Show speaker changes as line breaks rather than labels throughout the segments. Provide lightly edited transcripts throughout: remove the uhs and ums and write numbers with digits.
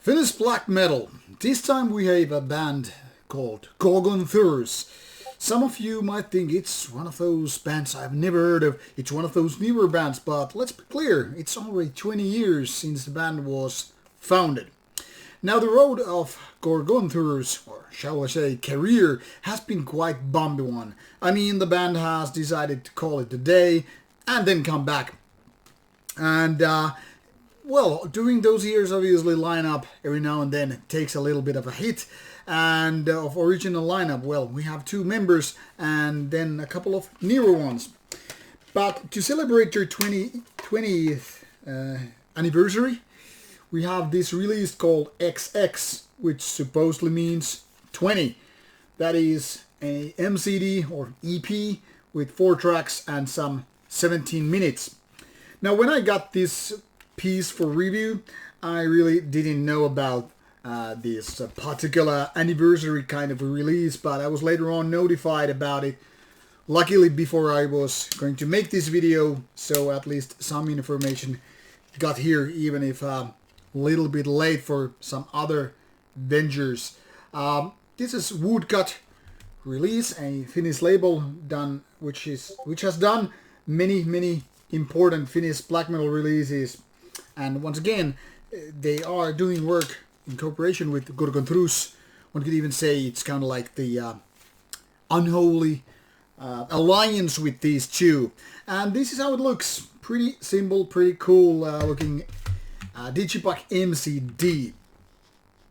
Finnish black metal. This time we have a band called Korgonthurus. Some of you might think it's one of those bands I've never heard of. It's one of those newer bands, but let's be clear, it's already 20 years since the band was founded. Now the road of Korgonthurus, or shall I say career, has been quite bumpy one. I mean, the band has decided to call it a day and then come back. And well, during those years, obviously, lineup every now and then takes a little bit of a hit. And of original lineup, well, we have 2 members and then a couple of newer ones. But to celebrate their 20th anniversary, we have this release called XX, which supposedly means 20. That is a MCD or EP with 4 tracks and some 17 minutes. Now, when I got this piece for review, I really didn't know about this particular anniversary kind of a release, but I was later on notified about it, luckily before I was going to make this video, so at least some information got here, even if a little bit late for some other ventures. This is Woodcut release, a Finnish label done, which has done many important Finnish black metal releases. And once again, they are doing work in cooperation with Korgonthurus. One could even say it's kind of like the unholy alliance with these 2. And this is how it looks. Pretty simple, pretty cool looking Digipack MCD.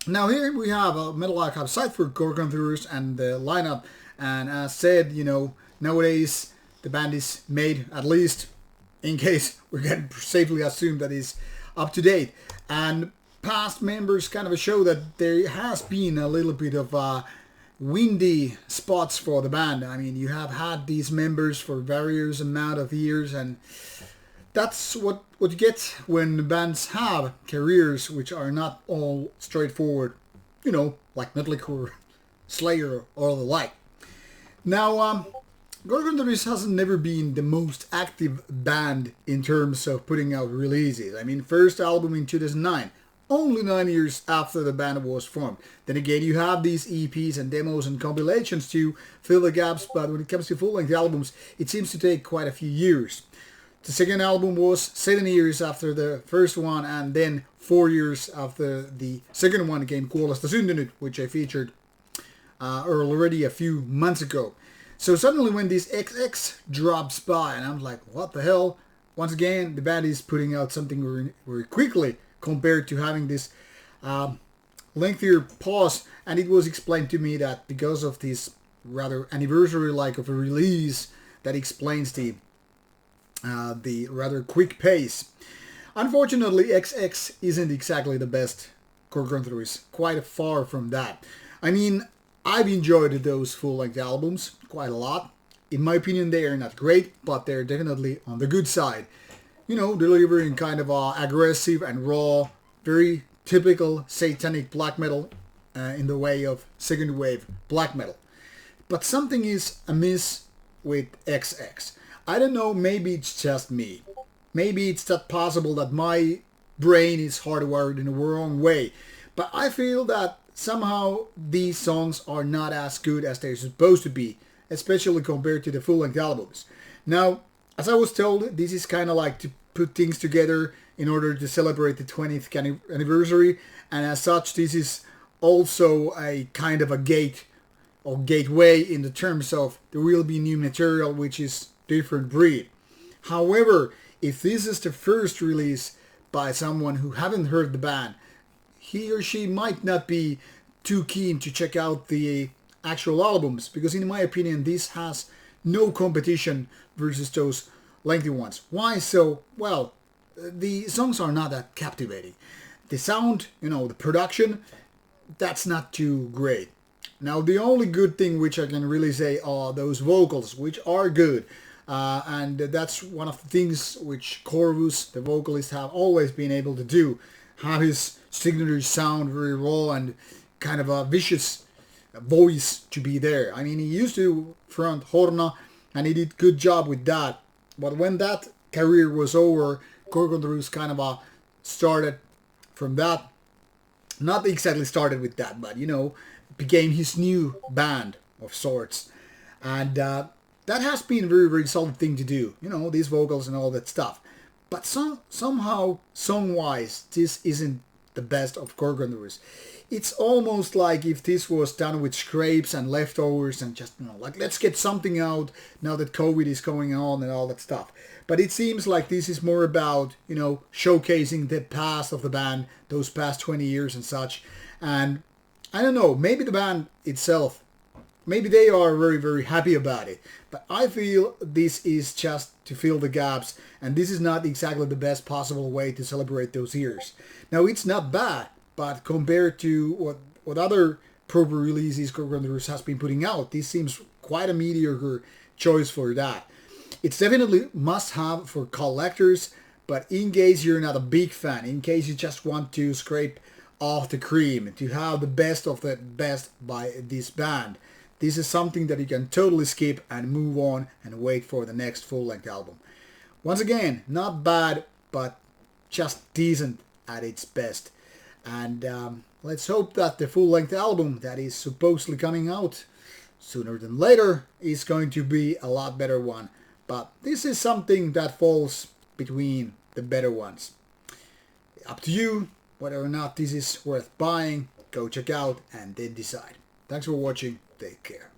Now here we have a Metal Archive site for Korgonthurus and the lineup. And as said, you know, nowadays the band is made, at least in case we can safely assume that is up to date. And past members kind of show that there has been a little bit of windy spots for the band. I mean, you have had these members for various amount of years, and that's what you get when bands have careers which are not all straightforward, you know, like Metalcore, Slayer, or the like. Now, Korgonthurus hasn't never been the most active band in terms of putting out releases. I mean, first album in 2009, only 9 years after the band was formed. Then again, you have these EPs and demos and compilations to fill the gaps, but when it comes to full-length albums, it seems to take quite a few years. The second album was 7 years after the first one, and then 4 years after the second one came Kuolesta syntynyt, which I featured already a few months ago. So suddenly when this XX drops by, and I'm like, what the hell? Once again, the band is putting out something very, very quickly compared to having this lengthier pause. And it was explained to me that because of this rather anniversary-like of a release, that explains the rather quick pace. Unfortunately, XX isn't exactly the best Korgonthurus, quite far from that. I mean, I've enjoyed those full-length albums quite a lot. In my opinion, they are not great, but they're definitely on the good side. You know, delivering kind of aggressive and raw, very typical satanic black metal in the way of second wave black metal. But something is amiss with XX. I don't know, maybe it's just me. Maybe it's that possible that my brain is hardwired in the wrong way. But I feel that somehow these songs are not as good as they're supposed to be, especially compared to the full-length albums. Now, as I was told, this is kind of like to put things together in order to celebrate the 20th anniversary, and as such, this is also a kind of a gate or gateway in the terms of there will be new material which is different breed. However, if this is the first release by someone who haven't heard the band, he or she might not be too keen to check out the actual albums, because in my opinion this has no competition versus those lengthy ones. Why so? Well, the songs are not that captivating. The sound, you know, the production, that's not too great. Now the only good thing which I can really say are those vocals, which are good. And that's one of the things which Corvus, the vocalist, have always been able to do. Have his signature sound very raw and kind of a vicious voice to be there. I mean, he used to front Horna and he did good job with that. But when that career was over, Korgonthurus kind of started from that not exactly started with that, but became his new band of sorts, and that has been a very, very solid thing to do. These vocals and all that stuff. But somehow, song-wise, this isn't the best of Korgonthurus. It's almost like if this was done with scrapes and leftovers and just, like, let's get something out now that COVID is going on and all that stuff. But it seems like this is more about, showcasing the past of the band, those past 20 years and such. And I don't know, maybe the band itself, maybe they are very, very happy about it. But I feel this is just to fill the gaps, and this is not exactly the best possible way to celebrate those years. Now, it's not bad, but compared to what other proper releases Korgonthurus has been putting out, this seems quite a mediocre choice for that. It's definitely must-have for collectors, but in case you're not a big fan, in case you just want to scrape off the cream, to have the best of the best by this band, this is something that you can totally skip and move on and wait for the next full-length album. Once again, not bad, but just decent at its best. And let's hope that the full-length album that is supposedly coming out sooner than later is going to be a lot better one. But this is something that falls between the better ones. Up to you whether or not this is worth buying. Go check out and then decide. Thanks for watching. Take care.